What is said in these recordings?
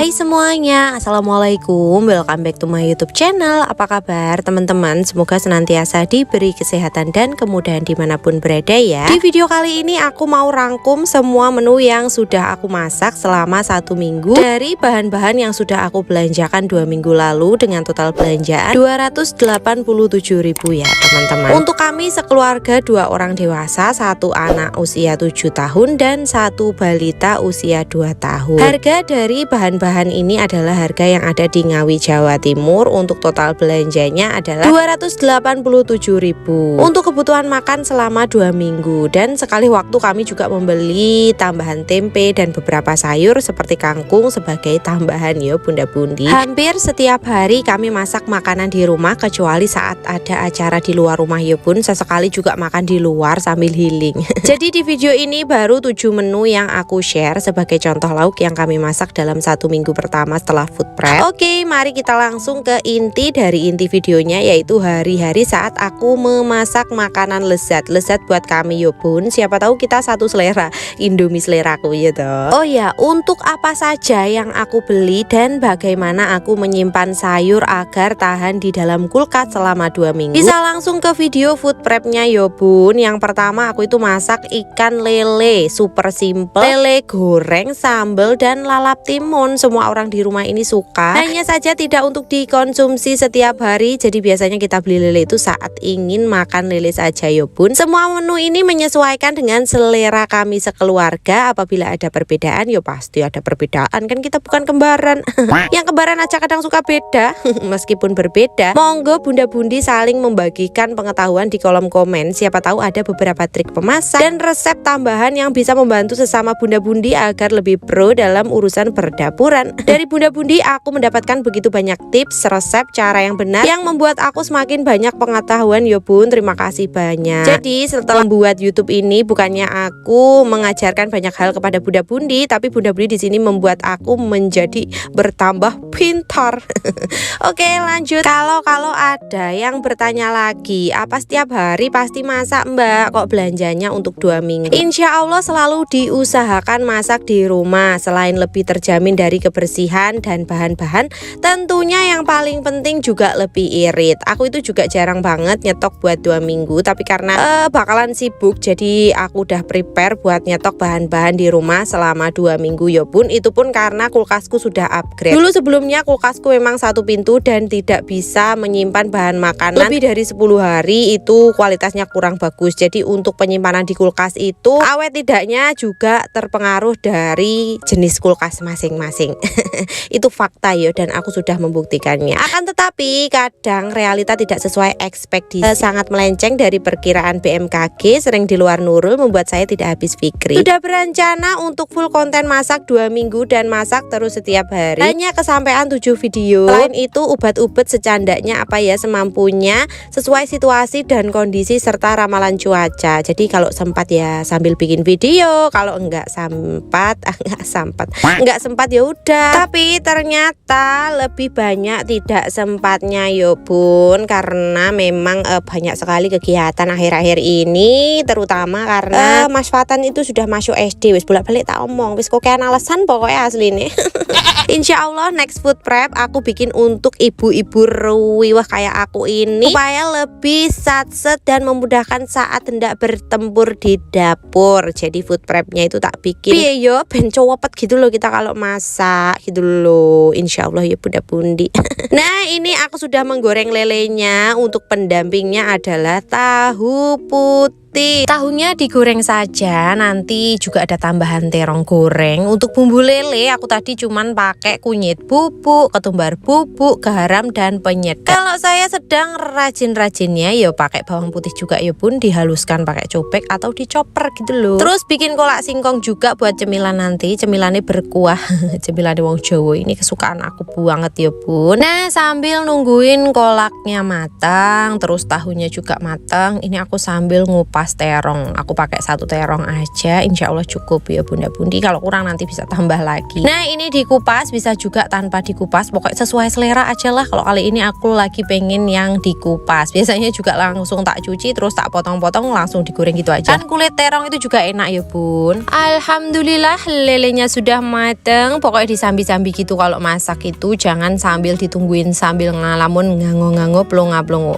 Hai semuanya, assalamualaikum, welcome back to my YouTube channel. Apa kabar teman-teman? Semoga senantiasa diberi kesehatan dan kemudahan dimanapun berada ya. Di video kali ini aku mau rangkum semua menu yang sudah aku masak selama 1 minggu dari bahan-bahan yang sudah aku belanjakan 2 minggu lalu dengan total belanjaan 287.000 ya teman-teman. Untuk kami sekeluarga 2 orang dewasa, 1 anak usia 7 tahun dan 1 balita usia 2 tahun. Harga dari bahan-bahan ini adalah harga yang ada di Ngawi, Jawa Timur. Untuk total belanjanya adalah 287.000 untuk kebutuhan makan selama 2 minggu. Dan sekali waktu kami juga membeli tambahan tempe dan beberapa sayur seperti kangkung sebagai tambahan ya bunda bundi. Hampir setiap hari kami masak makanan di rumah kecuali saat ada acara di luar rumah ya bun. Sesekali juga makan di luar sambil healing. Jadi di video ini baru 7 menu yang aku share sebagai contoh lauk yang kami masak dalam 1 minggu pertama setelah food prep. Oke, mari kita langsung ke inti dari inti videonya, yaitu hari-hari saat aku memasak makanan lezat buat kami yo bun. Siapa tahu kita satu selera, Indomie seleraku ya toh. Oh ya, untuk apa saja yang aku beli dan bagaimana aku menyimpan sayur agar tahan di dalam kulkas selama 2 minggu, bisa langsung ke video food prepnya yo bun. Yang pertama aku itu masak ikan lele, super simple, lele goreng, sambal dan lalap timun. Semua orang di rumah ini suka, hanya saja tidak untuk dikonsumsi setiap hari. Jadi biasanya kita beli lele itu saat ingin makan lele saja yo bun. Semua menu ini menyesuaikan dengan selera kami sekeluarga. Apabila ada perbedaan, yo pasti ada perbedaan, kan kita bukan kembaran. Yang kembaran aja kadang suka beda. Meskipun berbeda, monggo bunda bundi saling membagikan pengetahuan di kolom komen. Siapa tahu ada beberapa trik pemasak dan resep tambahan yang bisa membantu sesama bunda bundi agar lebih pro dalam urusan perdapuran. Dari bunda bundi aku mendapatkan begitu banyak tips, resep, cara yang benar yang membuat aku semakin banyak pengetahuan yo bun. Terima kasih banyak. Jadi setelah membuat YouTube ini, bukannya aku mengajarkan banyak hal kepada bunda bundi, tapi bunda bundi di sini membuat aku menjadi bertambah pintar. Oke, lanjut. Kalau ada yang bertanya lagi, apa setiap hari pasti masak mbak? Kok belanjanya untuk 2 minggu? Insya Allah selalu diusahakan masak di rumah. Selain lebih terjamin dari kebersihan dan bahan-bahan, tentunya yang paling penting juga lebih irit. Aku itu juga jarang banget nyetok buat 2 minggu, tapi karena bakalan sibuk, jadi aku udah prepare buat nyetok bahan-bahan di rumah selama 2 minggu ya bun. Itu pun karena kulkasku sudah upgrade. Dulu sebelumnya kulkasku memang 1 pintu dan tidak bisa menyimpan bahan makanan lebih dari 10 hari, itu kualitasnya kurang bagus. Jadi untuk penyimpanan di kulkas itu awet tidaknya juga terpengaruh dari jenis kulkas masing-masing. Itu fakta ya, dan aku sudah membuktikannya. Akan tetapi kadang realita tidak sesuai ekspektasi, sangat melenceng dari perkiraan BMKG, sering di luar nurul, membuat saya tidak habis pikir. Sudah berencana untuk full konten masak 2 minggu dan masak terus setiap hari, hanya kesampaian 7 video. Selain itu ubat-ubat secandanya apa ya semampunya, sesuai situasi dan kondisi serta ramalan cuaca. Jadi kalau sempat ya sambil bikin video, kalau enggak sempat ya udah. Tapi ternyata lebih banyak tidak sempatnya yo bun, karena memang banyak sekali kegiatan akhir-akhir ini, terutama karena Mas Fatan itu sudah masuk SD. Wis bolak-balik tak omong, wis kokean alasan pokoknya asli nih. Insya Allah next food prep aku bikin untuk ibu-ibu ruwiwah kayak aku ini, supaya lebih satset dan memudahkan saat hendak bertempur di dapur. Jadi food prepnya itu tak bikin piye yo ben cowopet gitu loh kita kalau masak gitu loh. Insya Allah ya bunda bundi. Nah ini aku sudah menggoreng lelenya. Untuk pendampingnya adalah tahu putih. Tahunya digoreng saja, nanti juga ada tambahan terong goreng. Untuk bumbu lele aku tadi cuman pakai kunyit bubuk, ketumbar bubuk, garam dan penyedap. Kalau saya sedang rajin-rajinnya ya pakai bawang putih juga ya bun, dihaluskan pakai cobek atau dicoper gitu loh. Terus bikin kolak singkong juga buat cemilan nanti, cemilannya berkuah. Cemilan wong Jawa ini kesukaan aku banget ya bun. Nah Nah, sambil nungguin kolaknya matang, terus tahunya juga matang, ini aku sambil ngupas terong. Aku pakai 1 terong aja, insya Allah cukup ya bunda bundi. Kalau kurang nanti bisa tambah lagi. Nah, ini dikupas, bisa juga tanpa dikupas, pokoknya sesuai selera aja lah. Kalau kali ini aku lagi pengen yang dikupas. Biasanya juga langsung tak cuci, terus tak potong-potong, langsung digoreng gitu aja. Kan kulit terong itu juga enak ya bun. Alhamdulillah lelenya sudah mateng. Pokoknya disambi-sambi gitu kalau masak itu, jangan sambil ditungguin sambil ngalamun ngango-ngango plonga-plongo.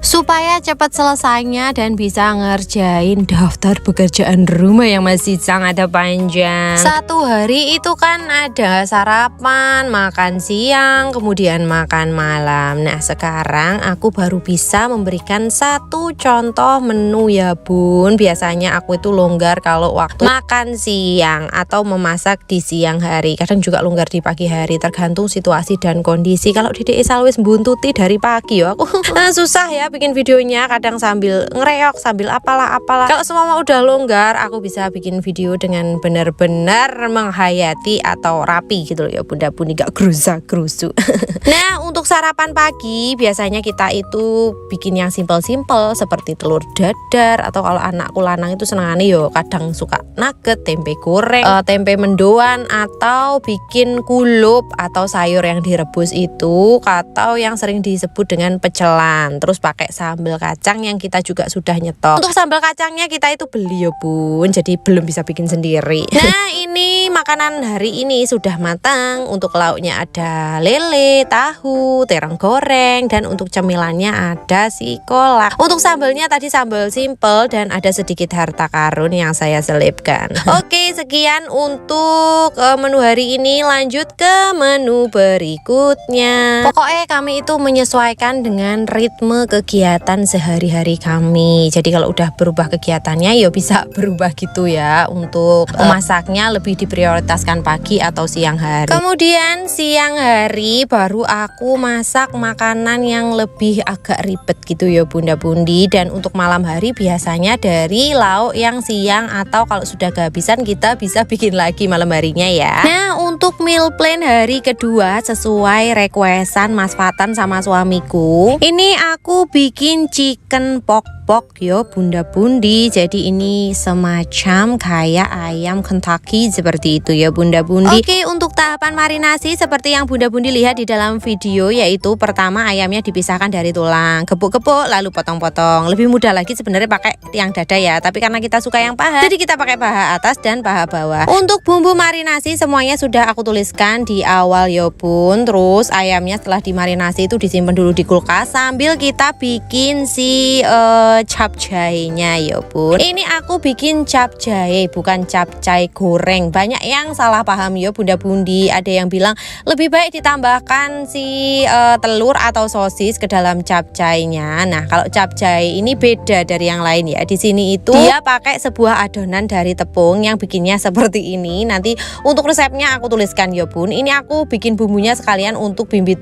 Supaya cepat selesainya dan bisa ngerjain daftar pekerjaan rumah yang masih sangat panjang. 1 hari itu kan ada sarapan, makan siang, kemudian makan malam. Nah, sekarang aku baru bisa memberikan 1 contoh menu ya bun. Biasanya aku itu longgar kalau waktu makan siang atau memasak di siang hari. Kadang juga longgar di pagi hari, tergantung situasi dan kondisi. Kalau di DE wis buntuti dari pagi ya aku susah ya bikin videonya, kadang sambil ngereok, sambil apalah. Kalau semua udah longgar, aku bisa bikin video dengan benar-benar menghayati atau rapi gitu loh ya bunda bundi, gak gerusa-gerusu. Nah, untuk sarapan pagi biasanya kita itu bikin yang simpel-simpel seperti telur dadar, atau kalau anakku lanang itu senangannya yo kadang suka nugget, tempe goreng, tempe mendoan, atau bikin kulup atau sayur yang direbus itu, atau yang sering disebut dengan pecelan. Terus pakai sambal kacang yang kita juga sudah nyetok. Untuk sambal kacangnya kita itu beli ya bun, jadi belum bisa bikin sendiri. Nah, ini makanan hari ini sudah matang. Untuk lauknya ada lele, tahu, terong goreng, dan untuk cemilannya ada si kolak. Untuk sambalnya tadi sambal simple dan ada sedikit harta karun yang saya selipkan. Oke, sekian untuk menu hari ini. Lanjut ke menu berikutnya. Pokoknya kami itu menyesuaikan dengan ritme kegiatan sehari-hari kami. Jadi kalau udah berubah kegiatannya ya bisa berubah gitu ya. Untuk memasaknya lebih diprioritaskan pagi atau siang hari. Kemudian siang hari baru aku masak makanan yang lebih agak ribet gitu ya bunda bundi. Dan untuk malam hari biasanya dari lauk yang siang, atau kalau sudah kehabisan kita bisa bikin lagi malam harinya ya. Nah, untuk meal plan hari kedua sesuai requestan Mas Fatan sama suamiku, ini aku bikin chicken pok-pok yo bunda bundi. Jadi ini semacam kayak ayam Kentucky seperti itu ya bunda bundi. Oke, untuk tahapan marinasi seperti yang bunda bundi lihat di dalam video, yaitu pertama ayamnya dipisahkan dari tulang, gebuk-gebuk lalu potong-potong. Lebih mudah lagi sebenarnya pakai yang dada ya, tapi karena kita suka yang paha, jadi kita pakai paha atas dan paha bawah. Untuk bumbu marinasi semuanya sudah aku tuliskan di awal ya bun. Terus ayamnya setelah dimarinasi itu disimpan dulu di kulkas sambil kita bikin si capcay-nya ya bun. Ini aku bikin capcay, bukan capcay goreng. Banyak yang salah paham ya bunda bundi. Ada yang bilang lebih baik ditambahkan si telur atau sosis ke dalam capcay-nya. Nah, kalau capcay ini beda dari yang lain ya. Di sini itu dia pakai sebuah adonan dari tepung yang bikinnya seperti ini. Nanti untuk resepnya aku tuliskan ya bun. Ini aku bikin bumbunya sekalian untuk bumbu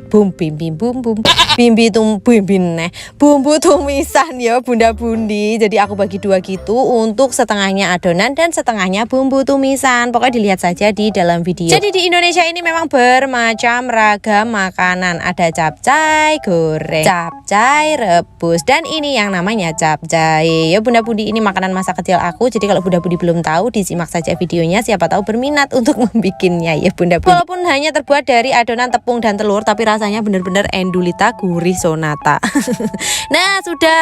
tumisan ya bunda bundi. Jadi aku bagi 2 gitu, untuk setengahnya adonan dan setengahnya bumbu tumisan. Pokoknya dilihat saja di dalam video. Jadi di Indonesia ini memang bermacam ragam makanan. Ada capcay goreng, capcay rebus, dan ini yang namanya capcay ya bunda bundi. Ini makanan masa kecil aku. Jadi kalau bunda bundi belum tahu, disimak saja videonya, siapa tahu berminat untuk membikinnya ya bunda bundi. Walaupun hanya terbuat dari adonan tepung dan telur, tapi rasanya bener-bener endulita gurih sonata. Nah, sudah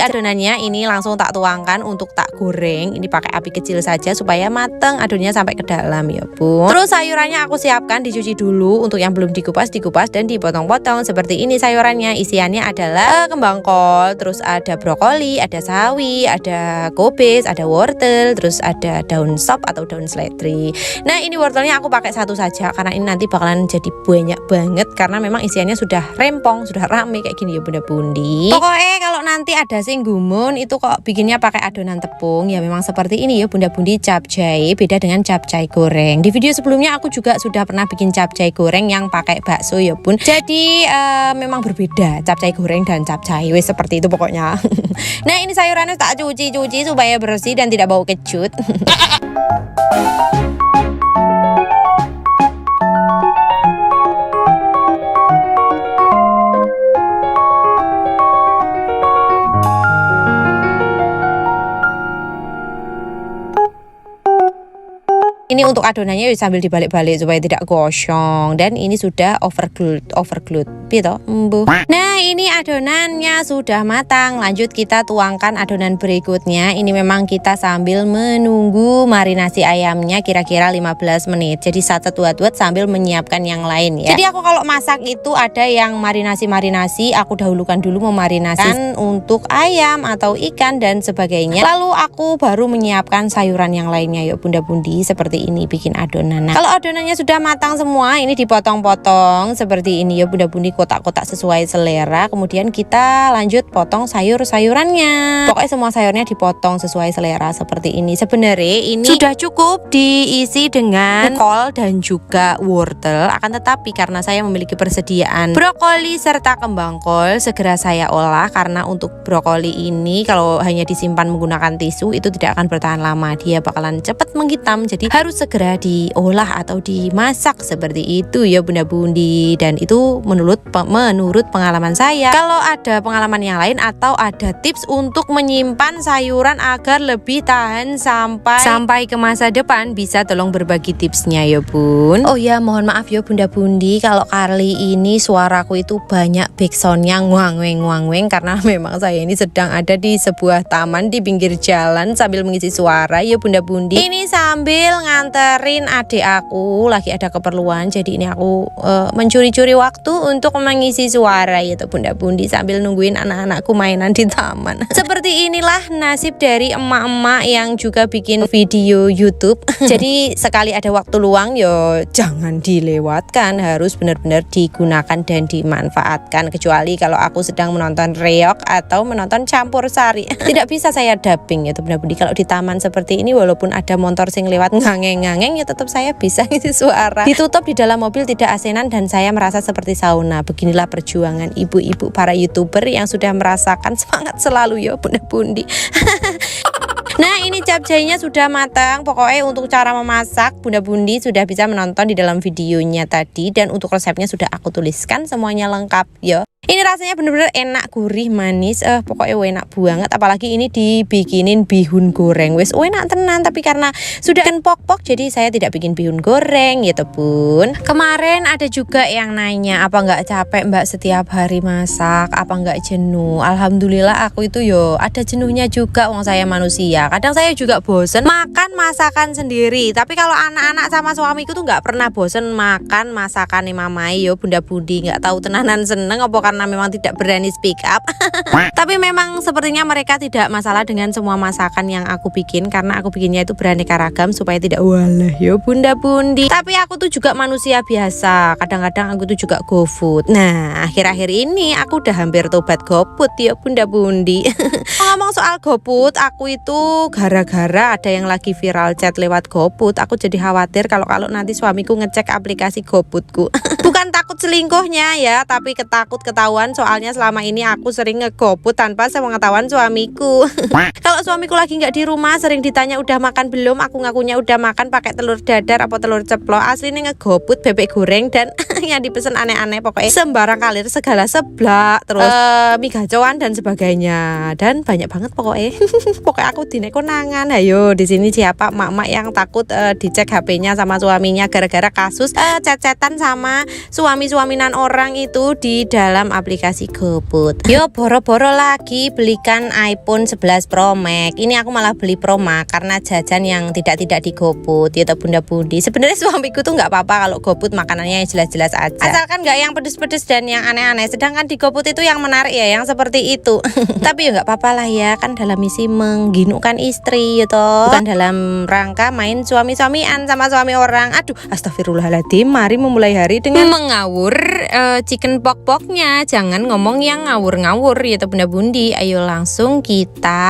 adonannya ini langsung tak tuangkan untuk tak goreng. Ini pakai api kecil saja supaya mateng adonannya sampai ke dalam ya bun. Terus sayurannya aku siapkan dicuci dulu. Untuk yang belum dikupas dan dipotong-potong seperti ini sayurannya. Isiannya adalah kembang kol, terus ada brokoli, ada sawi, ada kobis, ada wortel, terus ada daun sop atau daun seledri. Nah, ini wortelnya aku pakai 1 saja karena ini nanti bakalan jadi banyak banget, karena memang isiannya sudah rempong, sudah rame kayak gini ya bunda bundi. Pokoknya kalau nanti ada sing gumun itu kok bikinnya pakai adonan tepung, ya memang seperti ini ya bunda bundi capcay, beda dengan capcay goreng. Di video sebelumnya aku juga sudah pernah bikin capcay goreng yang pakai bakso ya bun. Jadi memang berbeda capcay goreng dan capcay, wes seperti itu pokoknya. Nah, ini sayurannya tak cuci supaya bersih dan tidak bau kecut. Ini untuk adonannya sambil dibalik-balik supaya tidak gosong. Dan ini sudah overglued gitu. Nah, ini adonannya sudah matang. Lanjut kita tuangkan adonan berikutnya. Ini memang kita sambil menunggu marinasi ayamnya kira-kira 15 menit. Jadi satu buat sambil menyiapkan yang lain ya. Jadi aku kalau masak itu ada yang marinasi, aku dahulukan dulu memarinasi untuk ayam atau ikan dan sebagainya. Lalu aku baru menyiapkan sayuran yang lainnya yuk bunda-bundi seperti ini bikin adonan. Nah, kalau adonannya sudah matang semua, ini dipotong-potong seperti ini ya bunda-bundi, kotak-kotak sesuai selera. Kemudian kita lanjut potong sayur-sayurannya. Pokoknya semua sayurnya dipotong sesuai selera seperti ini. Sebenarnya ini sudah cukup diisi dengan kol dan juga wortel. Akan tetapi karena saya memiliki persediaan brokoli serta kembang kol, segera saya olah karena untuk brokoli ini kalau hanya disimpan menggunakan tisu itu tidak akan bertahan lama. Dia bakalan cepat menghitam. Jadi harus segera diolah atau dimasak seperti itu ya bunda-bundi. Dan itu menurut pengalaman saya. Kalau ada pengalaman yang lain atau ada tips untuk menyimpan sayuran agar lebih tahan sampai ke masa depan, bisa tolong berbagi tipsnya ya bun. Oh ya, mohon maaf ya bunda-bundi kalau kali ini suaraku itu banyak backsoundnya nguang-weng karena memang saya ini sedang ada di sebuah taman di pinggir jalan sambil mengisi suara ya bunda-bundi. Ini sambil nganterin adik aku lagi ada keperluan, jadi ini aku mencuri-curi waktu untuk mengisi suara gitu bunda-bundi sambil nungguin anak-anakku mainan di taman. Seperti inilah nasib dari emak-emak yang juga bikin video YouTube. Jadi sekali ada waktu luang yo jangan dilewatkan, harus benar-benar digunakan dan dimanfaatkan. Kecuali kalau aku sedang menonton reok atau menonton campur sari. Tidak bisa saya dubbing ya bunda-bundi. Kalau di taman seperti ini walaupun ada motor sing lewat ngangeng-ngangeng ya tetap saya bisa ngisi suara. Ditutup di dalam mobil tidak AC-an dan saya merasa seperti sauna. Beginilah perjuangan ibu-ibu para YouTuber yang sudah merasakan semangat selalu ya bunda-bundi. Nah, ini capcaynya sudah matang. Pokoknya untuk cara memasak bunda-bundi sudah bisa menonton di dalam videonya tadi. Dan untuk resepnya sudah aku tuliskan, semuanya lengkap ya. Ini rasanya bener-bener enak, gurih, manis. Pokoknya enak banget. Apalagi ini dibikinin bihun goreng. Wes enak tenan. Tapi karena sudah kan pok-pok, jadi saya tidak bikin bihun goreng gitu bun. Kemarin ada juga yang nanya, apa nggak capek mbak setiap hari masak? Apa nggak jenuh? Alhamdulillah aku itu yo ada jenuhnya juga. Wong saya manusia. Kadang saya juga bosen makan masakan sendiri. Tapi kalau anak-anak sama suamiku tuh nggak pernah bosen makan masakan mamai yo bunda-budi. Nggak tahu tenanan seneng apa karena memang tidak berani speak up. Tapi memang sepertinya mereka tidak masalah dengan semua masakan yang aku bikin karena aku bikinnya itu beraneka ragam supaya tidak walah ya bunda-bundi. Tapi aku tuh juga manusia biasa. Kadang-kadang aku tuh juga GoFood. Nah, akhir-akhir ini aku udah hampir tobat GoFood ya bunda-bundi. Ngomong soal GoFood, aku itu gara-gara ada yang lagi viral chat lewat GoFood, aku jadi khawatir kalau nanti suamiku ngecek aplikasi GoFoodku. Bukan takut selingkuhnya ya, tapi ketahuan soalnya selama ini aku sering nge-GoFood tanpa sepengetahuan suamiku. Kalau suamiku lagi nggak di rumah sering ditanya udah makan belum, aku ngakunya udah makan pakai telur dadar apa telur ceplok. Aslinya nge-GoFood bebek goreng dan yang dipesen aneh-aneh, pokoknya sembarang kalir segala seblak, terus mie gacoan dan sebagainya, dan banyak banget pokoknya. Pokoknya aku dinekonangan. Ayo di sini siapa mak-mak yang takut dicek HP-nya sama suaminya gara-gara kasus chat-chatan sama suami-suaminan orang itu di dalam aplikasi GoFood. Yo boro-boro lagi belikan iPhone 11 Pro Max. Ini aku malah beli Pro Max karena jajan yang tidak di GoFood ya bunda-budi. Sebenarnya suamiku tuh nggak apa-apa kalau GoFood makanannya yang jelas-jelas aja, asalkan nggak yang pedes-pedes dan yang aneh-aneh. Sedangkan di GoFood itu yang menarik ya yang seperti itu. Tapi ya nggak apa-apa lah ya, kan dalam misi mengginukan istri gitu, bukan dalam rangka main suami-suamian sama suami orang. Aduh, astagfirullahaladzim. Mari memulai hari dengan mengawur chicken pok-poknya. Jangan ngomong yang ngawur-ngawur gitu bunda-bundi. Ayo langsung kita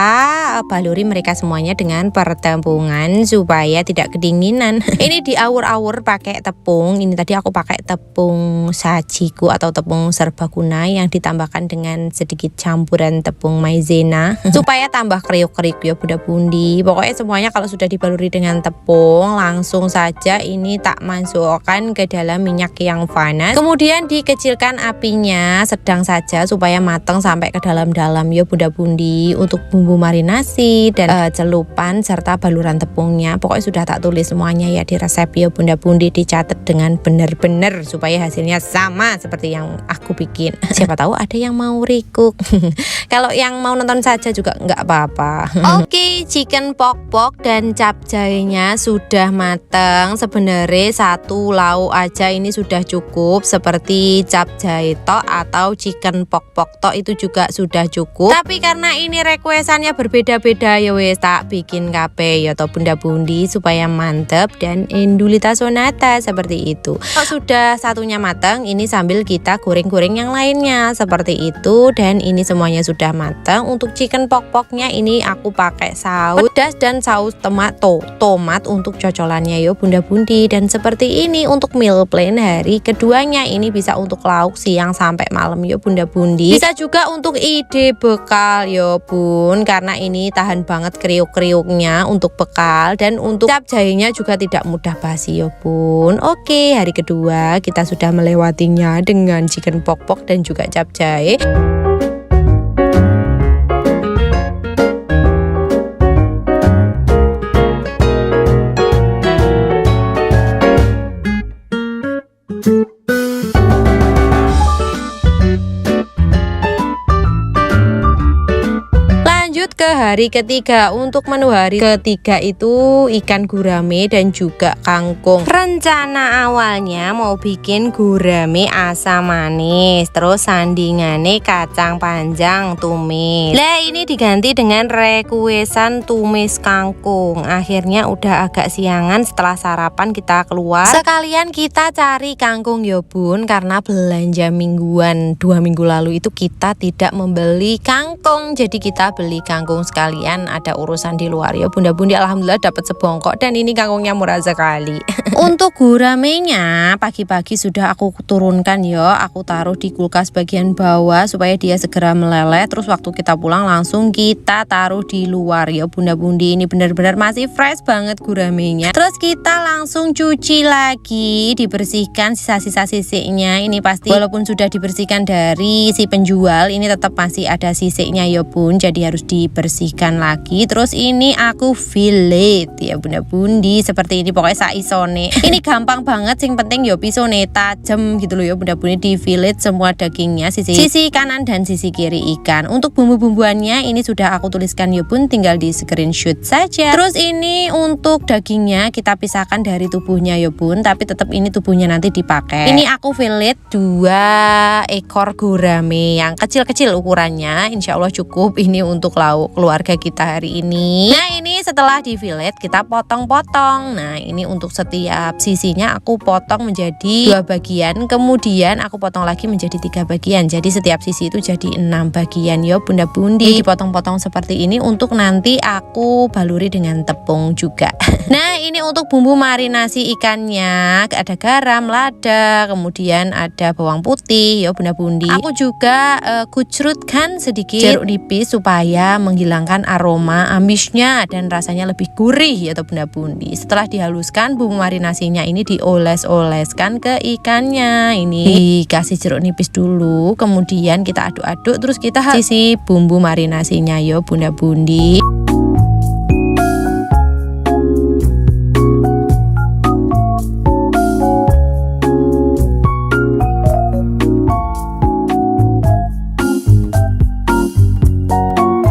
baluri mereka semuanya dengan pertempungan supaya tidak kedinginan. Ini diawur-awur pakai tepung. Ini tadi aku pakai tepung sajiku atau tepung serbaguna yang ditambahkan dengan sedikit campuran tepung maizena supaya tambah kriuk-kriuk ya bunda-bundi. Pokoknya semuanya kalau sudah dibaluri dengan tepung, langsung saja ini tak masukkan ke dalam minyak yang panas. Kemudian dikecilkan apinya apinya sedang saja supaya matang sampai ke dalam-dalam ya bunda bundi. Untuk bumbu marinasi dan celupan serta baluran tepungnya pokoknya sudah tak tulis semuanya ya di resep ya bunda bundi, dicatat dengan benar-benar supaya hasilnya sama seperti yang aku bikin. Siapa tahu ada yang mau recook. Kalau yang mau nonton saja juga nggak apa-apa. Oke, chicken pok-pok dan capcaynya sudah matang. Sebenarnya satu lauk aja ini sudah cukup, seperti capcay tok atau chicken pok-pok tok itu juga sudah cukup. Tapi karena ini requestannya berbeda-beda ya wes tak bikin kape ya toh bunda bundi supaya mantep dan endulita sonata seperti itu. Kalau sudah satunya matang, ini sambil kita goreng-goreng yang lainnya seperti itu. Dan ini semuanya sudah matang. Untuk chicken pok-poknya ini aku pakai saus pedas dan saus tomat untuk cocolannya yo bunda bundi. Dan seperti ini untuk meal plan hari keduanya, ini bisa untuk lauk siang sampai malam yo bunda bundi. Bisa juga untuk ide bekal yo bun, karena ini tahan banget kriuk-kriuknya untuk bekal. Dan untuk capcaynya juga tidak mudah basi yo bun. Oke, hari kedua kita sudah melewatinya dengan chicken pok-pok dan juga capcay. Ke hari ketiga, untuk menu hari ketiga itu ikan gurame dan juga kangkung. Rencana awalnya mau bikin gurame asam manis, terus sandingannya kacang panjang tumis. Lah ini diganti dengan requestan tumis kangkung. Akhirnya udah agak siangan, setelah sarapan kita keluar. Sekalian kita cari kangkung ya bun, karena belanja mingguan 2 minggu lalu itu kita tidak membeli kangkung, jadi kita beli kangkung sekalian, ada urusan di luar ya bunda bundi. Alhamdulillah dapat sebongkok dan ini kangkungnya murah sekali. Untuk guramenya pagi-pagi sudah aku turunkan ya, aku taruh di kulkas bagian bawah supaya dia segera meleleh. Terus waktu kita pulang langsung kita taruh di luar ya bunda bundi. Ini benar-benar masih fresh banget guramenya. Terus kita langsung cuci lagi, dibersihkan sisa-sisa sisiknya. Ini pasti walaupun sudah dibersihkan dari si penjual, ini tetap masih ada sisiknya ya bun, jadi harus dibersihkan lagi. Terus ini aku fillet ya bunda bundi seperti ini, pokoknya saisone. Ini gampang banget, sing penting yo pisone tajem gitu loh ya bunda bundi. Di fillet semua dagingnya, sisi kanan dan sisi kiri ikan. Untuk bumbu-bumbuannya ini sudah aku tuliskan ya bun, tinggal di screenshot saja. Terus ini untuk dagingnya kita pisahkan dari tubuhnya ya bun, tapi tetap ini tubuhnya nanti dipakai. Ini aku fillet 2 ekor gurame yang kecil-kecil ukurannya, insya Allah cukup ini untuk lauk keluarga kita hari ini. Nah ini setelah di fillet kita potong-potong. Nah ini untuk setiap sisinya aku potong menjadi 2 bagian, kemudian aku potong lagi menjadi 3 bagian, jadi setiap sisi itu jadi 6 bagian ya bunda bundi. Dipotong-potong seperti ini untuk nanti aku baluri dengan tepung juga. Nah ini untuk bumbu marinasi ikannya, ada garam, lada, kemudian ada bawang putih ya bunda bundi. Aku juga kucrutkan sedikit jeruk nipis supaya menghilangkan aroma amisnya dan rasanya lebih gurih ya bunda bundi. Setelah dihaluskan bumbu marinasinya ini dioles-oleskan ke ikannya. Ini dikasih jeruk nipis dulu, kemudian kita aduk-aduk, terus kita sisi bumbu marinasinya ya bunda bundi.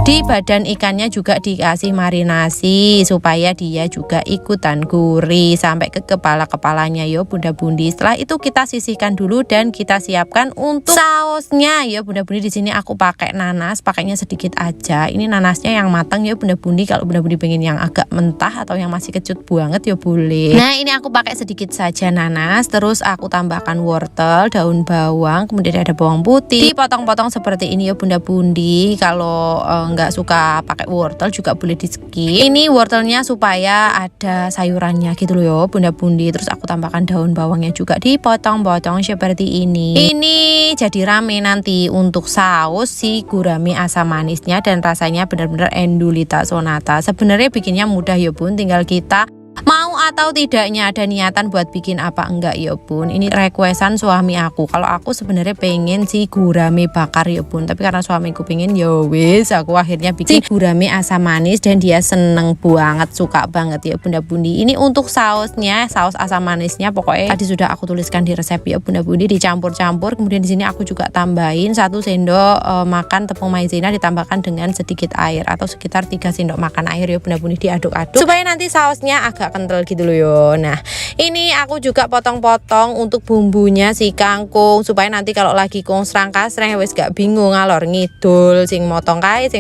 Di badan ikannya juga dikasih marinasi supaya dia juga ikutan gurih sampai ke kepala-kepalanya ya bunda bundi. Setelah itu kita sisihkan dulu dan kita siapkan untuk sausnya ya bunda bundi. Di sini aku pakai nanas, pakainya sedikit aja. Ini nanasnya yang matang ya bunda bundi. Kalau bunda bundi pengen yang agak mentah atau yang masih kecut banget ya boleh. Nah ini aku pakai sedikit saja nanas, terus aku tambahkan wortel, daun bawang, kemudian ada bawang putih. Dipotong-potong seperti ini ya bunda bundi. Kalau nggak suka pakai wortel juga boleh di skip. Ini wortelnya supaya ada sayurannya gitu loh ya bunda bundi. Terus aku tambahkan daun bawangnya juga dipotong-potong seperti ini. Ini jadi rame nanti untuk saus si gurame asam manisnya dan rasanya benar-benar endulita sonata. Sebenarnya bikinnya mudah ya bun, tinggal kita mau atau tidaknya ada niatan buat bikin apa enggak ya bun, ini requestan suami aku. Kalau aku sebenarnya pengen si gurame bakar ya bun, tapi karena suamiku pengen ya wis aku akhirnya bikin si gurame asam manis dan dia seneng banget, suka banget ya bunda-bundi. Ini untuk sausnya, saus asam manisnya pokoknya tadi sudah aku tuliskan di resep ya bunda-bundi, dicampur-campur. Kemudian di sini aku juga tambahin 1 sendok makan tepung maizena ditambahkan dengan sedikit air atau sekitar 3 sendok makan air ya bunda-bundi, diaduk-aduk supaya nanti sausnya agak kental gitu loh yo. Nah, ini aku juga potong-potong untuk bumbunya si kangkung supaya nanti kalau lagi kong serang-kasreng wis gak bingung ngalor ngidul sing motong kae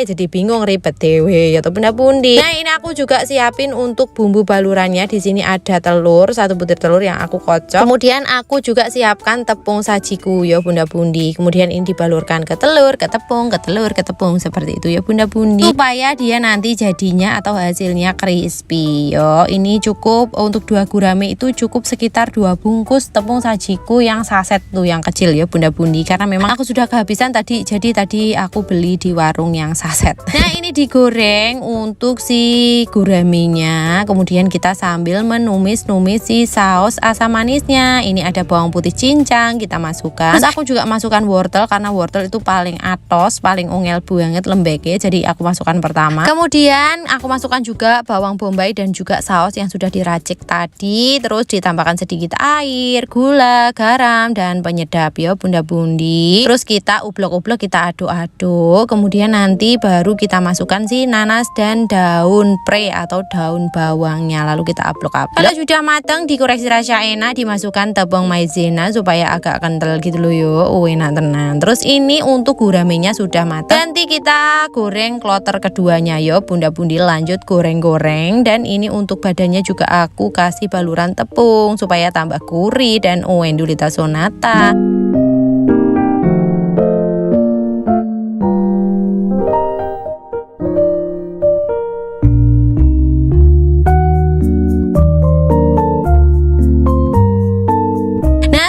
jadi bingung ribet dewe ya bunda-bundi. Nah, ini aku juga siapin untuk bumbu balurannya. Di sini ada telur, 1 butir telur yang aku kocok. Kemudian aku juga siapkan tepung sajiku ya bunda-bundi. Kemudian ini dibalurkan ke telur, ke tepung, ke telur, ke tepung seperti itu ya bunda-bundi, supaya dia nanti jadinya atau hasilnya crispy yo. Ini cukup untuk 2 gurame itu cukup sekitar 2 bungkus tepung sajiku yang saset tuh yang kecil ya bunda-bundi, karena memang aku sudah kehabisan tadi, jadi tadi aku beli di warung yang saset. Nah, ini digoreng untuk si guramenya. Kemudian kita sambil menumis-numis si saus asam manisnya. Ini ada bawang putih cincang kita masukkan. Terus aku juga masukkan wortel karena wortel itu paling atos, paling ungel banget lembeknya. Jadi aku masukkan pertama. Kemudian aku masukkan juga bawang bombay dan juga saus yang sudah diracik tadi. Terus ditambahkan sedikit air, gula, garam dan penyedap ya bunda-bundi. Terus kita ublek-ublek, kita aduk-aduk. Kemudian nanti baru kita masukkan si nanas dan daun pre atau daun bawangnya, lalu kita ablek-ablek. Kalau sudah matang, dikoreksi rasa enak, dimasukkan tepung maizena supaya agak kental gitu loh yo. Enak tenan. Terus ini untuk guramenya sudah matang, nanti kita goreng kloter keduanya yo bunda-bundi, lanjut goreng-goreng. Dan ini untuk badannya juga aku kasih baluran tepung supaya tambah gurih dan endulita sonata.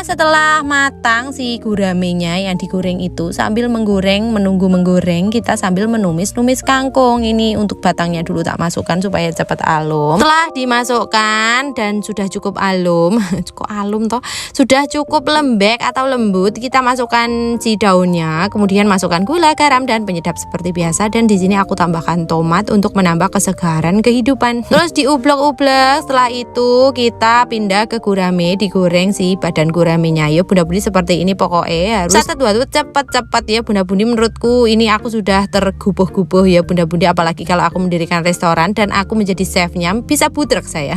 Setelah matang si guramenya yang digoreng itu, sambil menunggu menggoreng, kita sambil menumis-numis kangkung. Ini untuk batangnya dulu tak masukkan supaya cepat alum. Setelah dimasukkan dan sudah cukup alum, cukup alum toh, sudah cukup lembek atau lembut, kita masukkan si daunnya, kemudian masukkan gula, garam dan penyedap seperti biasa. Dan di sini aku tambahkan tomat untuk menambah kesegaran kehidupan. Terus diublek-ublek. Setelah itu kita pindah ke gurame, digoreng si badan gurame ya bunda-bundi seperti ini. Pokoknya harus cepet-cepet ya bunda-bundi. Menurutku ini aku sudah tergubuh-gubuh ya bunda-bundi, apalagi kalau aku mendirikan restoran dan aku menjadi chefnya, bisa budrek saya.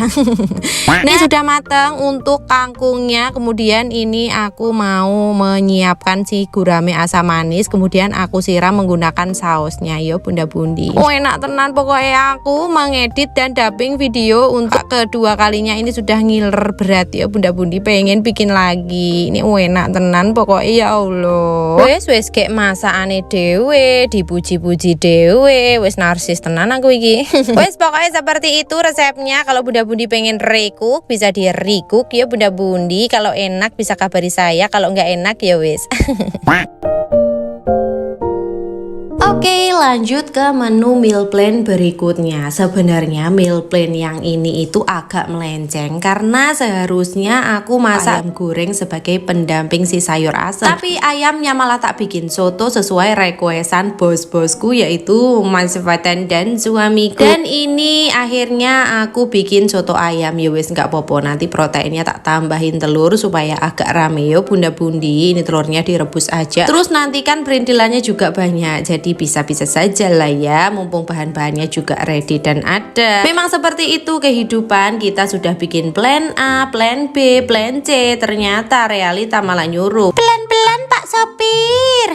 Nah, sudah matang untuk kangkungnya. Kemudian ini aku mau menyiapkan si gurame asam manis, kemudian aku siram menggunakan sausnya ya bunda-bundi. Enak tenan pokoknya. Aku mengedit dan dubbing video untuk kedua kalinya ini sudah ngiler berat ya bunda-bundi, pengen bikin lagi. Ini enak tenan pokoknya ya Allah. Wes kayak masakane dewe, dipuji-puji dewe, wes narsis tenan aku iki. Wes pokoknya seperti itu resepnya. Kalau bunda-bundi pengen recook bisa di recook ya bunda-bundi. Kalau enak bisa kabari saya, kalau nggak enak ya wes. Oke, lanjut ke menu meal plan berikutnya. Sebenarnya meal plan yang ini itu agak melenceng karena seharusnya aku masak ayam goreng sebagai pendamping si sayur asam. Tapi ayamnya malah tak bikin soto sesuai requestan bos-bosku, yaitu Mas Fatan dan suamiku. Dan ini akhirnya aku bikin soto ayam. Ya wes nggak popo, nanti proteinnya tak tambahin telur supaya agak rame yo bunda-bundi. Ini telurnya direbus aja. Terus nanti kan perintilannya juga banyak, jadi bisa-bisa saja lah ya, mumpung bahan-bahannya juga ready dan ada. Memang seperti itu kehidupan, kita sudah bikin plan A, plan B, plan C, ternyata realita malah nyuruh pelan-pelan Pak Sopir.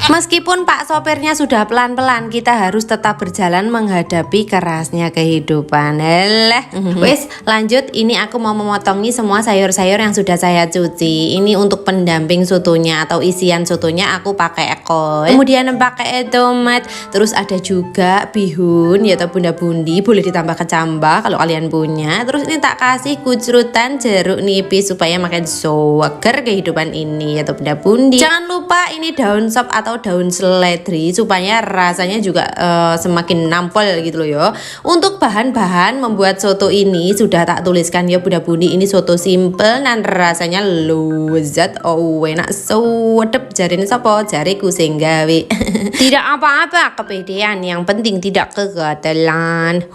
Meskipun Pak Sopirnya sudah pelan-pelan, kita harus tetap berjalan menghadapi kerasnya kehidupan. Wes lanjut, ini aku mau memotongi semua sayur-sayur yang sudah saya cuci. Ini untuk pendamping sotonya atau isian sotonya aku pakai ekol. Kemudian pakai itu tomat. Terus ada juga bihun ya toh bunda bundi, boleh ditambah kecambah kalau kalian punya. Terus ini tak kasih kucrutan jeruk nipis supaya makin seger kehidupan ini ya toh bunda bundi. Jangan lupa ini daun sop atau daun seledri supaya rasanya juga semakin nampol gitu loh ya. Untuk bahan-bahan membuat soto ini sudah tak tuliskan ya bunda bundi. Ini soto simple dan rasanya lezat, enak sedep jarine sapa jariku sing gawe. Tidak apa-apa, kepedean, yang penting tidak kegatelan.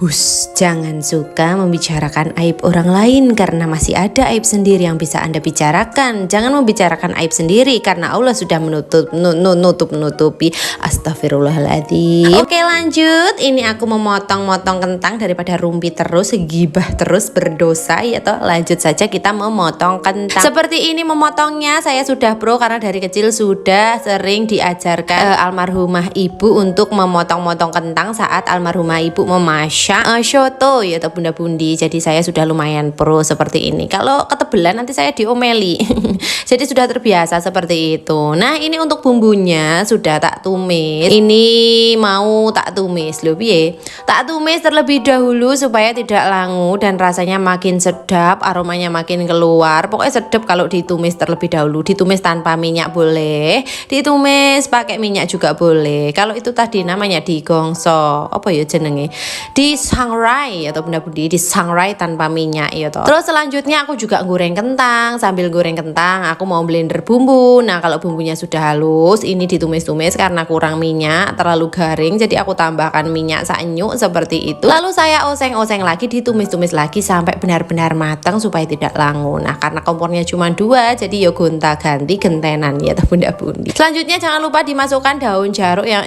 Jangan suka membicarakan aib orang lain karena masih ada aib sendiri yang bisa Anda bicarakan. Jangan membicarakan aib sendiri karena Allah sudah menutupi. Astagfirullahaladzim. Oke, lanjut. Ini aku memotong-motong kentang daripada rumpi terus, gibah terus, berdosa ya toh. Lanjut saja kita memotong kentang. Seperti ini memotongnya saya sudah pro karena dari kecil sudah sering diajarkan almarhumah ibu untuk memotong-motong kentang saat almarhumah ibu memasak soto ya toh bunda bundi. Jadi saya sudah lumayan pro seperti ini. Kalau ketebelan nanti saya diomeli. Jadi sudah terbiasa seperti itu. Nah, ini untuk bumbunya sudah tak tumis. Ini mau tak tumis loh piye. Tak tumis terlebih dahulu supaya tidak langu dan rasanya makin sedap, aromanya makin keluar. Pokoknya sedap kalau ditumis terlebih dahulu. Ditumis tanpa minyak boleh, ditumis pakai minyak juga boleh. Kalau itu tadi namanya digongso, apa ya jenenge? Disangrai atau bunda budi, disangrai tanpa minyak ya toh. Terus selanjutnya aku juga goreng kentang. Sambil goreng kentang aku mau blender bumbu. Nah, kalau bumbunya sudah halus, ini ditumis-tumis karena kurang minyak, terlalu garing. Jadi aku tambahkan minyak sanyuk seperti itu. Lalu saya oseng-oseng lagi, ditumis-tumis lagi sampai benar-benar matang supaya tidak langu. Nah, karena kompornya cuma 2, jadi yo gonta-ganti gentenan ya toh bunda bundi. Selanjutnya jangan lupa dimasukkan daun jeruk yang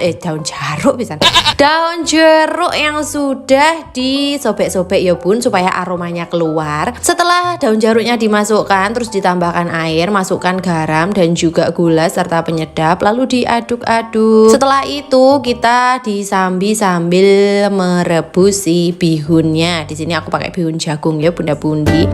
daun jeruk yang sudah disobek-sobek ya bun supaya aromanya keluar. Setelah daun jeruknya dimasukkan, terus ditambahkan air, masukkan garam dan juga gula serta penyedap, lalu diaduk-aduk. Setelah itu kita disambi sambil merebus si bihunnya. Di sini aku pakai bihun jagung ya bunda bundi.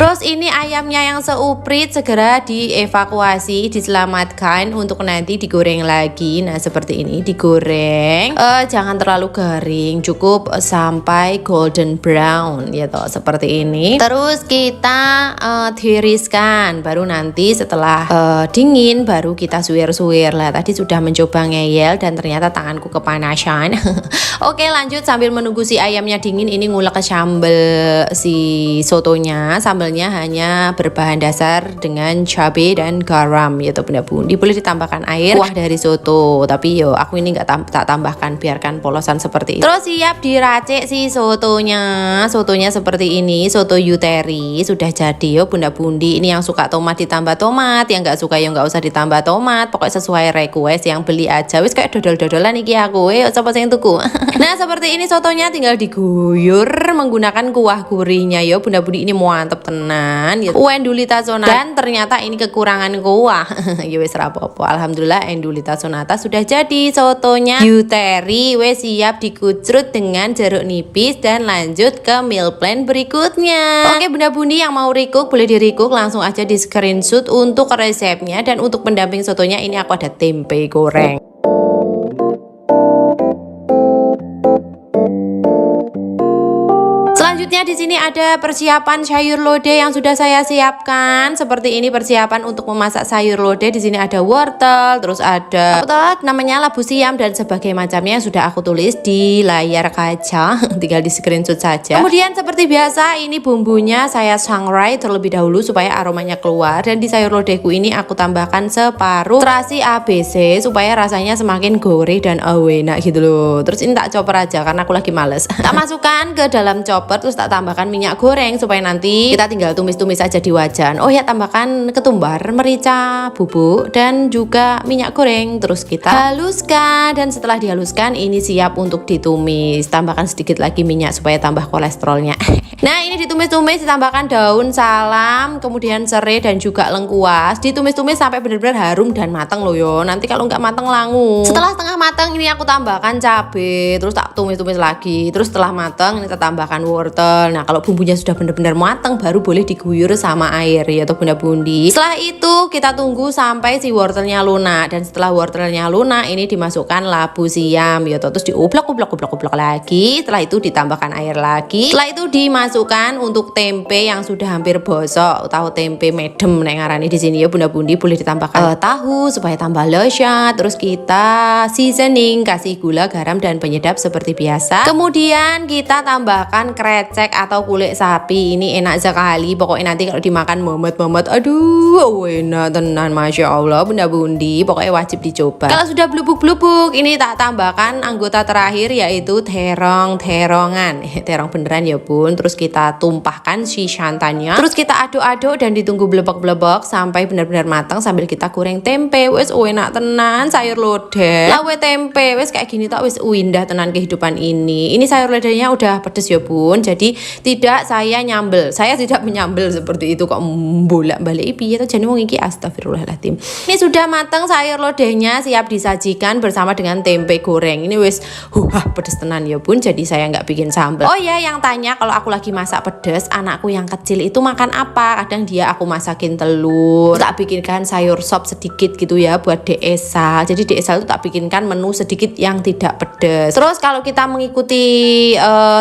Terus ini ayamnya yang seuprit segera dievakuasi, diselamatkan untuk nanti digoreng lagi. Nah, seperti ini digoreng. Jangan terlalu garing, cukup sampai golden brown ya toh, seperti ini. Terus kita tiriskan, baru nanti setelah dingin baru kita suwir-suwir. Lah, tadi sudah mencoba ngeyel dan ternyata tanganku kepanasan. Oke, lanjut sambil menunggu si ayamnya dingin, ini ngulek ke sambal si sotonya. Sambalnya hanya berbahan dasar dengan cabai dan garam ya toh bunda bundi. Boleh ditambahkan air kuah dari soto, tapi yo aku ini tak tambahkan, biarkan polosan seperti itu. Terus siap diracik si sotonya. Sotonya seperti ini, soto Yuteri sudah jadi yo bunda bundi. Ini yang suka tomat ditambah tomat, yang nggak suka ya nggak usah ditambah tomat. Pokoknya sesuai request, yang beli aja wis kayak dodol-dodolan iki aku sapa sing tuku. Nah, seperti ini sotonya tinggal diguyur menggunakan kuah gurihnya yo bunda bundi. Ini mantep tenan ya. Endulita sonata, dan ternyata ini kekurangan kuah. Ya wis rapopo. Alhamdulillah endulita sonata sudah jadi sotonya Yuteri. Wes siap dikucrut dengan jeruk nipis dan lanjut ke meal plan berikutnya. Oke bunda bundi yang mau recook boleh di recook langsung aja di screenshot untuk resepnya. Dan untuk pendamping sotonya ini aku ada tempe goreng. Selanjutnya di sini ada persiapan sayur lodeh yang sudah saya siapkan. Seperti ini persiapan untuk memasak sayur lodeh. Di sini ada wortel, terus ada namanya labu siam dan sebagainya macamnya sudah aku tulis di layar kaca. Tinggal di screenshot saja. Kemudian seperti biasa ini bumbunya saya sangrai terlebih dahulu supaya aromanya keluar. Dan di sayur lodehku ini aku tambahkan separuh terasi ABC supaya rasanya semakin gurih dan enak gitu loh. Terus ini tak chopper aja karena aku lagi males. Tak masukkan ke dalam chopper. terus tak tambahkan minyak goreng supaya nanti kita tinggal tumis-tumis aja di wajan. Oh ya, tambahkan ketumbar, merica bubuk dan juga minyak goreng. Terus kita haluskan dan setelah dihaluskan ini siap untuk ditumis. Tambahkan sedikit lagi minyak supaya tambah kolesterolnya. Nah, ini ditumis-tumis, ditambahkan daun salam, kemudian serai dan juga lengkuas. Ditumis-tumis sampai benar-benar harum dan matang loh yo. Nanti kalau nggak matang langu. Setelah setengah matang ini aku tambahkan cabai, terus tak tumis-tumis lagi. Terus setelah matang ini kita tambahkan wortel. Nah, kalau bumbunya sudah benar-benar matang baru boleh diguyur sama air ya atau bunda-bundi. Setelah itu kita tunggu sampai si wortelnya lunak, dan setelah wortelnya lunak ini dimasukkan labu siam ya terus dioblak-oblak lagi. Setelah itu ditambahkan air lagi. Setelah itu dimasukkan untuk tempe yang sudah hampir bosok, tahu tempe medem nek ngarani di sini ya bunda-bundi. Boleh ditambahkan tahu supaya tambah lezat. Terus kita seasoning, kasih gula, garam dan penyedap seperti biasa. Kemudian kita tambahkan krecek atau kulit sapi. Ini enak sekali. Pokoknya nanti kalau dimakan momet-momet, aduh enak tenan, masya Allah bunda-bundi. Pokoknya wajib dicoba. Kalau sudah blubuk-blubuk, ini tak tambahkan anggota terakhir yaitu terong-terongan. Terong beneran ya bun. Terus kita tumpahkan si santannya. Terus kita aduk-aduk dan ditunggu blebek-blebek sampai benar-benar matang sambil kita goreng tempe. Wes enak tenan sayur lodeh. Lawe tempe wes kayak gini tak wes indah tenan kehidupan ini. Ini sayur lodehnya udah pedes ya bun. Jadi tidak saya nyambel. Saya tidak menyambel seperti itu kok bolak-balik piye to jane wong iki, astagfirullahaladzim. Ini sudah matang sayur lodehnya, siap disajikan bersama dengan tempe goreng. Ini wes pedes tenan ya bun. Jadi saya nggak bikin sambal. Oh ya, yang tanya kalau aku lagi masak pedes, anakku yang kecil itu makan apa? Kadang dia aku masakin telur, tak bikinkan sayur sop sedikit gitu ya buat Desa. Jadi Desa itu tak bikinkan menu sedikit yang tidak pedes. Terus kalau kita mengikuti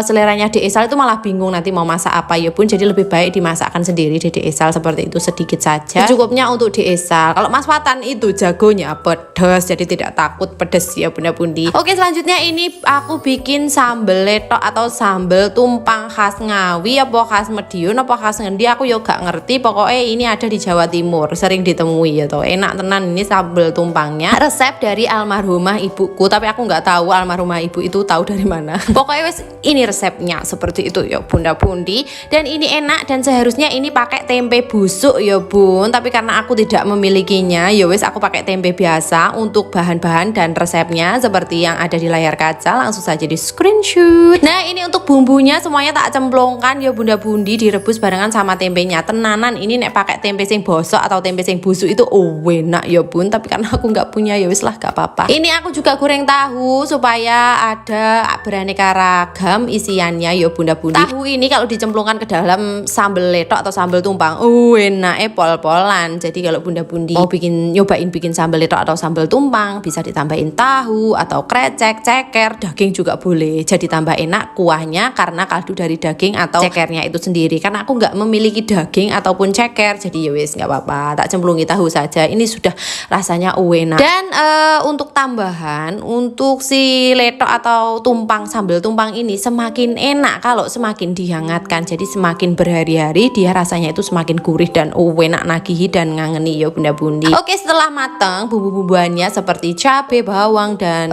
seleranya Desa itu malah bingung nanti mau masak apa ya bun. Jadi lebih baik dimasakkan sendiri di Desa seperti itu, sedikit saja. Cukupnya untuk Desa. Kalau Mas Watan itu jagonya pedes, jadi tidak takut pedes ya bunda-bundi. Oke, selanjutnya ini aku bikin sambal letok atau sambal tumpang khas Ngawi apa khas Madiun apa khas ngendi aku yo gak ngerti. Pokoknya ini ada di Jawa Timur, sering ditemui ya toh. Enak tenan ini sambal tumpangnya. Resep dari almarhumah ibuku, tapi aku nggak tahu almarhumah ibu itu tahu dari mana. Pokoknya wes ini resepnya seperti itu ya bunda-bundi. Dan ini enak dan seharusnya ini pakai tempe busuk ya bun. Tapi karena aku tidak memilikinya, ya wes aku pakai tempe biasa. Untuk bahan-bahan dan resepnya seperti yang ada di layar kaca, langsung saja di screenshot. Nah, ini untuk bumbunya semuanya tak cemplungkan ya bunda-bundi, direbus barengan sama tempenya. Tenanan ini nek pakai tempe sing bosok atau tempe sing busuk itu enak ya bun. Tapi karena aku nggak punya ya wis lah gak apa-apa. Ini aku juga goreng tahu supaya ada beraneka ragam isiannya ya bunda-bundi. Tahu ini kalau dicemplungkan ke dalam sambal letok atau sambal tumpang, enak pol-polan. Jadi kalau bunda-bundi mau nyobain bikin sambal letok atau sambal tumpang, bisa ditambahin tahu atau krecek, ceker, daging juga boleh. Jadi tambah enak kuahnya karena kaldu dari daging atau cekernya itu sendiri. Karena aku nggak memiliki daging ataupun ceker, jadi ya wis nggak apa-apa, tak cemplungi tahu saja. Ini sudah rasanya enak. Dan untuk tambahan untuk si letok atau tumpang sambal tumpang ini semakin enak kalau semakin dihangatkan. Jadi semakin berhari-hari dia rasanya itu semakin gurih dan enak nagihi dan ngangeni ya bunda-bundi. Oke, setelah matang bumbu-bumbuannya seperti cabai, bawang dan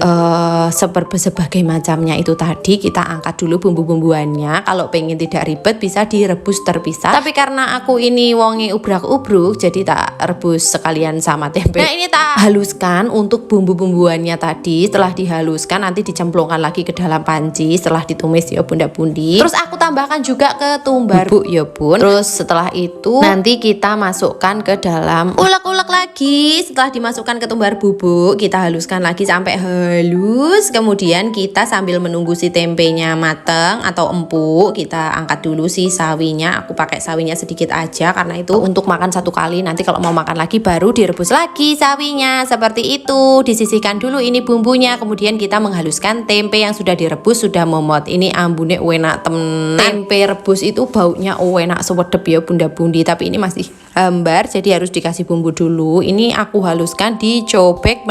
sebagai macamnya itu tadi, kita angkat dulu bumbu-bumbuannya. Kalau pengen tidak ribet bisa direbus terpisah. Tapi karena aku ini wonge ubrak-ubruk, jadi tak rebus sekalian sama tempe. Nah, ini tak haluskan untuk bumbu-bumbuannya tadi. Setelah dihaluskan nanti dicemplungkan lagi ke dalam panci setelah ditumis ya bunda-bundi. Terus aku tambahkan juga ketumbar bubuk ya bun. Terus setelah itu nanti kita masukkan ke dalam ulek-ulek lagi. Setelah dimasukkan ketumbar bubuk, kita haluskan lagi sampai halus. Kemudian kita sambil menunggu si tempenya mateng atau empuk, kita angkat dulu si sawinya. Aku pakai sawinya sedikit aja karena itu untuk makan satu kali. Nanti kalau mau makan lagi baru direbus lagi sawinya. Seperti itu. Disisihkan dulu ini bumbunya. Kemudian kita menghaluskan tempe yang sudah direbus, sudah momot. Ini ambune enak temen. Tempe rebus itu baunya enak sewedep ya bunda-bundi. Tapi ini masih hambar, jadi harus dikasih bumbu dulu. Ini aku haluskan di cobek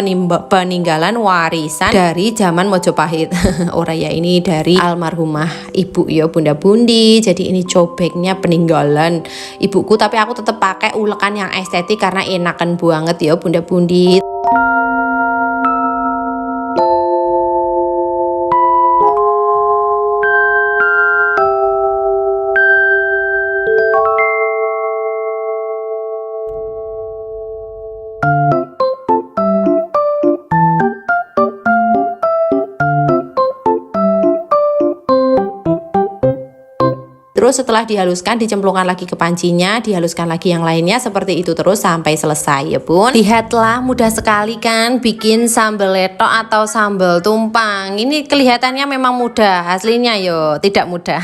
peninggalan warisan dari zaman Mojopahit. Ora ya, ini dari almarhumah ibu ya bunda-bundi. Jadi ini cobeknya peninggalan ibuku, tapi aku tetap pakai ulekan yang estetik karena enakan banget ya bunda-bundi. Terus setelah dihaluskan, dicemplungkan lagi ke pancinya, dihaluskan lagi yang lainnya, seperti itu terus sampai selesai ya bun. Lihatlah, mudah sekali kan bikin sambal letok atau sambal tumpang. Ini kelihatannya memang mudah, aslinya yo tidak mudah.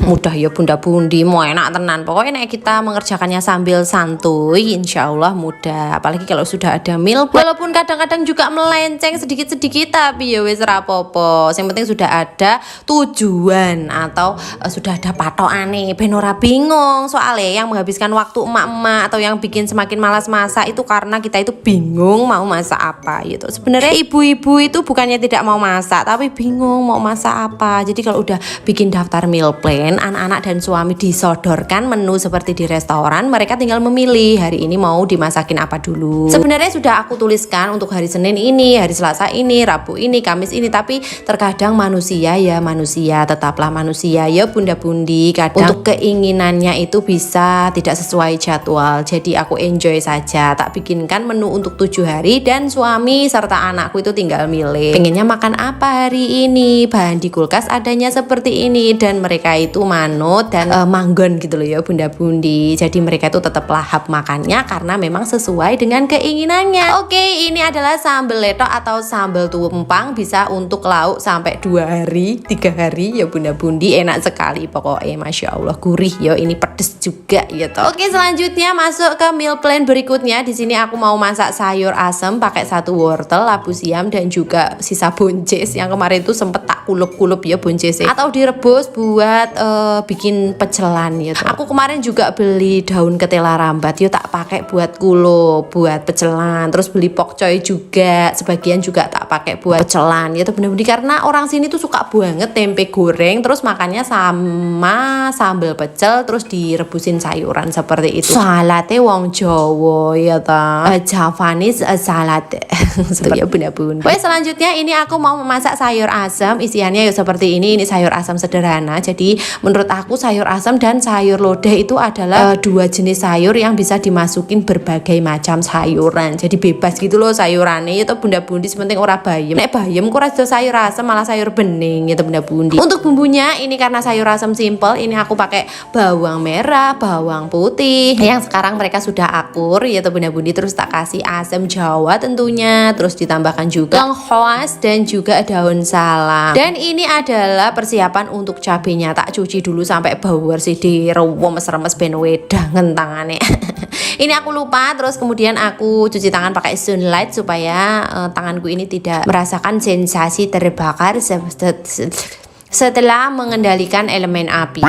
Mudah ya bunda bundi, mau enak tenan. Pokoknya nek kita mengerjakannya sambil santuy, insya Allah mudah. Apalagi kalau sudah ada meal plan. Walaupun kadang-kadang juga melenceng sedikit-sedikit, tapi ya wes rapopo. Yang penting sudah ada tujuan atau sudah ada patokane. Ben ora bingung. Soalnya yang menghabiskan waktu emak-emak atau yang bikin semakin malas masak itu karena kita itu bingung mau masak apa gitu. Sebenarnya ibu-ibu itu bukannya tidak mau masak, tapi bingung mau masak apa. Jadi kalau udah bikin daftar meal plan, anak-anak dan suami disodorkan menu seperti di restoran, mereka tinggal memilih hari ini mau dimasakin apa dulu. Sebenarnya sudah aku tuliskan untuk hari Senin ini, hari Selasa ini, Rabu ini, Kamis ini, tapi terkadang manusia ya manusia, tetaplah manusia ya bunda bundi. Kadang untuk keinginannya itu bisa tidak sesuai jadwal, jadi aku enjoy saja, tak bikinkan menu untuk 7 hari dan suami serta anakku itu tinggal milih pengennya makan apa hari ini, bahan di kulkas adanya seperti ini, dan mereka itu manut dan manggon gitu loh ya bunda bundi. Jadi mereka itu tetap lahap makannya karena memang sesuai dengan keinginannya. Oke, ini adalah sambal letok atau sambal tumpang, bisa untuk lauk sampai 2 hari 3 hari ya bunda bundi, enak sekali pokoknya, masya Allah gurih ya, ini pedes juga ya toh. Oke, selanjutnya masuk ke meal plan berikutnya. Di sini aku mau masak sayur asem pakai 1 wortel, labu siam, dan juga sisa buncis yang kemarin itu sempet tak kulup-kulup ya buncisnya, atau direbus buat bikin pecelan gitu. Aku kemarin juga beli daun ketela rambat yo tak pakai buat kulup, buat pecelan. Terus beli pokcoy juga, sebagian juga tak pakai buat pecelan gitu bener-bener, karena orang sini tuh suka banget tempe goreng terus makannya sama sambal pecel terus direbusin sayuran seperti itu. Salate wong Jawa ya ta, Javanese salad. Seperti ya bunda-bunda. Oke, selanjutnya ini aku mau memasak sayur asam. Isiannya ya seperti ini sayur asam sederhana. Jadi menurut aku sayur asam dan sayur lodeh itu adalah 2 jenis sayur yang bisa dimasukin berbagai macam sayuran. Jadi bebas gitu loh sayurannya itu bunda-bundi, sepenting ora bayem. Nek bayem ku rada sayur asam malah sayur bening gitu bunda-bundi. Untuk bumbunya ini karena sayur asam simple, ini aku pakai bawang merah, bawang putih yang sekarang mereka sudah akur ya bunda-bundi. Terus tak kasih asam Jawa tentunya, terus ditambahkan juga lengkuas dan juga daun salam. Dan ini adalah persiapan untuk cabenya, tak cuci dulu sampai bau bersih, diremes-remes ben wedangen tangannya. Ini aku lupa, terus kemudian aku cuci tangan pakai sunlight supaya tanganku ini tidak merasakan sensasi terbakar setelah mengendalikan elemen api.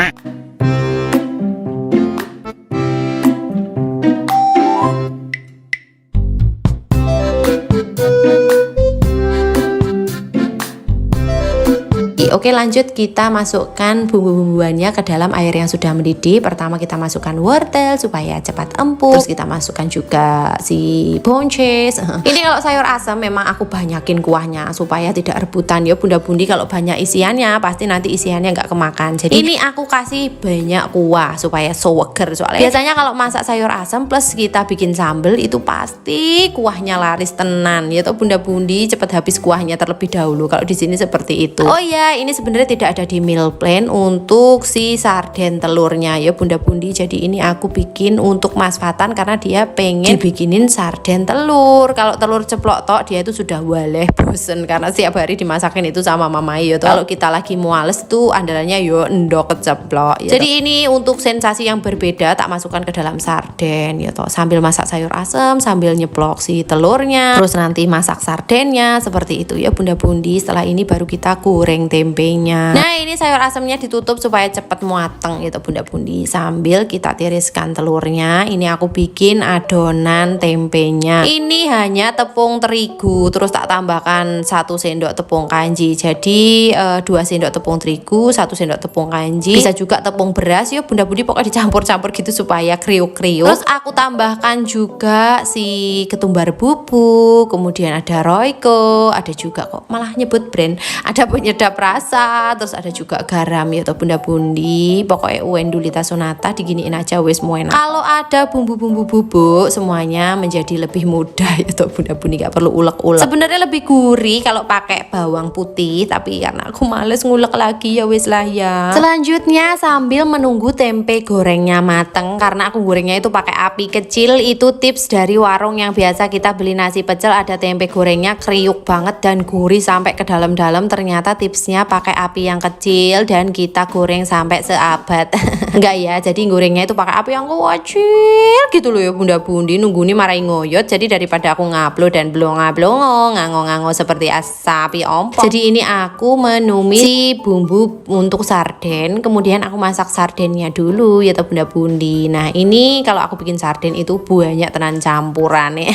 Oke, lanjut kita masukkan bumbu-bumbuannya ke dalam air yang sudah mendidih. Pertama kita masukkan wortel supaya cepat empuk. Terus kita masukkan juga si buncis. Ini kalau sayur asam memang aku banyakin kuahnya supaya tidak rebutan ya bunda-bundi. Kalau banyak isiannya pasti nanti isiannya nggak kemakan. Jadi ini aku kasih banyak kuah supaya seger. Soalnya biasanya kalau masak sayur asam plus kita bikin sambal itu pasti kuahnya laris tenan ya toh bunda-bundi, cepat habis kuahnya terlebih dahulu. Kalau di sini seperti itu. Oh iya, ini sebenarnya tidak ada di meal plan untuk si sarden telurnya ya bunda bundi. Jadi ini aku bikin untuk Mas Fatan karena dia pengen dibikinin sarden telur. Kalau telur ceplok tok dia itu sudah waleh bosen karena setiap hari dimasakin itu sama mama ya. Kalau kita lagi muales tuh andalannya yo endok keceplok ya. Jadi ini untuk sensasi yang berbeda tak masukkan ke dalam sarden ya toh. Sambil masak sayur asem sambil nyeplok si telurnya, terus nanti masak sardennya seperti itu ya bunda bundi. Setelah ini baru kita goreng tempenya. Nah, ini sayur asamnya ditutup supaya cepat mateng gitu bunda bundi, sambil kita tiriskan telurnya. Ini aku bikin adonan tempenya. Ini hanya tepung terigu, terus tak tambahkan 1 sendok tepung kanji. Jadi 2 sendok tepung terigu, 1 sendok tepung kanji. Bisa juga tepung beras ya bunda bundi, pokoknya dicampur-campur gitu supaya kriuk-kriuk. Terus aku tambahkan juga si ketumbar bubuk, kemudian ada Royco, ada juga kok malah nyebut brand, ada penyedap rasa rasa, terus ada juga garam ya atau bunda-bundi. Pokoknya Wendulita Sonata diginiin aja wis enak. Kalau ada bumbu-bumbu bubuk semuanya menjadi lebih mudah ya atau bunda-bundi, gak perlu ulek-ulek. Sebenarnya lebih gurih kalau pakai bawang putih, tapi karena aku males ngulek lagi ya wis lah ya. Selanjutnya sambil menunggu tempe gorengnya mateng, karena aku gorengnya itu pakai api kecil. Itu tips dari warung yang biasa kita beli nasi pecel, ada tempe gorengnya kriuk banget dan gurih sampai ke dalam-dalam. Ternyata tipsnya pakai api yang kecil dan kita goreng sampai seabad. Enggak ya, jadi gorengnya itu pakai api yang kecil gitu loh ya bunda-bundi. Nunggu ini marahin ngoyot, jadi daripada aku ngupload dan blongo-blongo ngango-ngango seperti sapi ompong. Jadi ini aku menumis si bumbu untuk sarden, kemudian aku masak sardennya dulu ya bunda-bundi. Nah ini kalau aku bikin sarden itu banyak tenan campuran ya.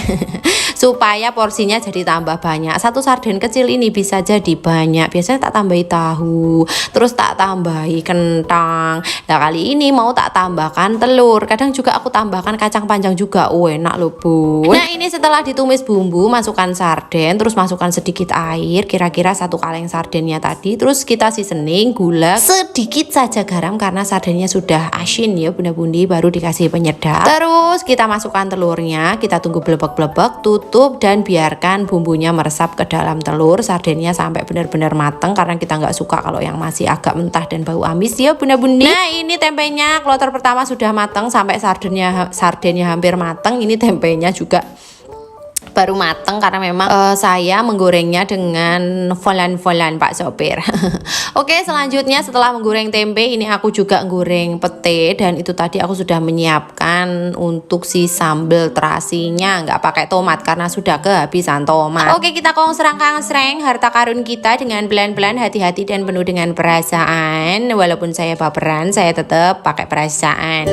Supaya porsinya jadi tambah banyak. Satu sarden kecil ini bisa jadi banyak. Biasanya tak tambahi tahu, terus tak tambahi kentang. Nah kali ini mau tak tambahkan telur. Kadang juga aku tambahkan kacang panjang juga. Enak loh bun. Nah ini setelah ditumis bumbu, masukkan sarden, terus masukkan sedikit air, kira-kira 1 kaleng sardennya tadi. Terus kita seasoning gula, sedikit saja garam karena sardennya sudah asin ya bunda-bundi, baru dikasih penyedap. Terus kita masukkan telurnya, kita tunggu blebek-blebek, tutup dan biarkan bumbunya meresap ke dalam telur. Sardennya sampai benar-benar matang karena kita nggak suka kalau yang masih agak mentah dan bau amis ya bunda-bundi. Nah ini tempenya kloter pertama sudah matang sampai sardennya hampir matang. Ini tempenya juga baru mateng karena memang saya menggorengnya dengan volan-volan Pak Sopir. Oke, selanjutnya setelah menggoreng tempe ini aku juga goreng pete, dan itu tadi aku sudah menyiapkan untuk si sambal terasinya, nggak pakai tomat karena sudah kehabisan tomat. Oke, kita kong serang harta karun kita dengan pelan-pelan, hati-hati dan penuh dengan perasaan. Walaupun saya baperan, saya tetap pakai perasaan.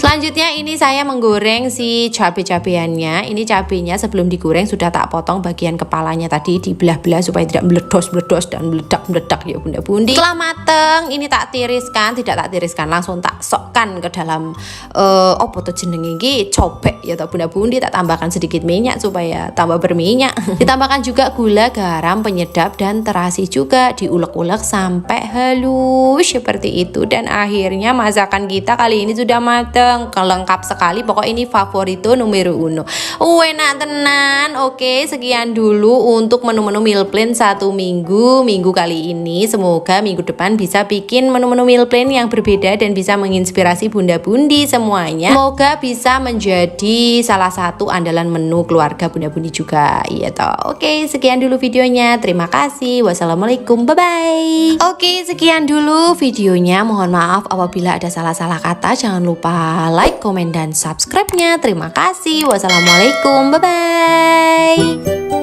Selanjutnya ini saya menggoreng si cabai-cabeannya. Ini cabenya sebelum digoreng sudah tak potong bagian kepalanya tadi, dibelah-belah supaya tidak meledos-meledos dan meledak-meledak ya bunda-bundi. Setelah mateng ini tak tiriskan, tidak tak tiriskan, langsung tak sokkan ke dalam opo tuh jenenge iki, cobek ya bunda-bundi. Tak tambahkan sedikit minyak supaya tambah berminyak. Ditambahkan juga gula, garam, penyedap dan terasi juga, diulek-ulek sampai halus seperti itu. Dan akhirnya masakan kita kali ini sudah mateng. Lengkap sekali, pokok ini favorito numero uno. Enak tenan. Oke, sekian dulu untuk menu-menu meal plan 1 minggu kali ini. Semoga minggu depan bisa bikin menu-menu meal plan yang berbeda dan bisa menginspirasi bunda-bundi semuanya. Semoga bisa menjadi salah satu andalan menu keluarga bunda-bundi juga. Iya toh. Oke, sekian dulu videonya. Terima kasih. Wassalamualaikum. Bye-bye. Oke, sekian dulu videonya. Mohon maaf apabila ada salah-salah kata. Jangan lupa like, komen, dan subscribe-nya. Terima kasih. Wassalamualaikum. Bye-bye.